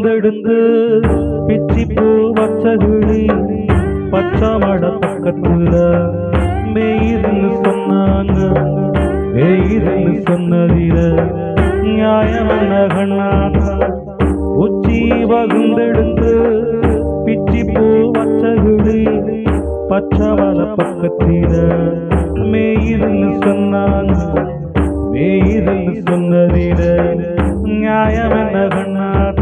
வகுந்தெடுத்து பிச்சி பூ வச்சகிளி பச்சாமட பக்கத்துல மேயிருந்து சொன்னாங்க. வேயிருந்து சொன்னதில நியாயம் என்ன கண்ணாங்க? உச்சி வகுந்தெடுத்து பிச்சி பூ வச்சகிளி பச்சாமட பக்கத்தில மேயிருந்து சொன்னாங்க. வேயிருந்து சொன்னதில நியாயம் என்ன கண்ணாங்க?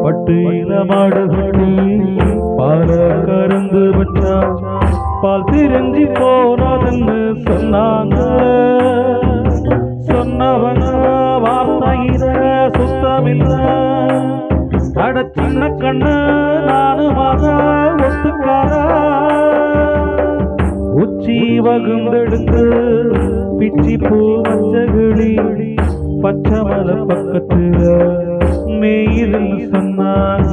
பட்டியில மாடுகட்டி பால கறந்து வச்சா பால் திரிஞ்சி போனதுன்னு சொன்னாங்க. சொன்னவங்க வார்த்தையில சுத்தமில்ல. அட சின்ன கண்ணு நானும் ஒத்துக்கார. உச்சி வகுந்தெடுத்து பிச்சி பூ வச்சகிளி பச்சை மலை பக்கத்துல மேயிருந்து சொன்னாங்க.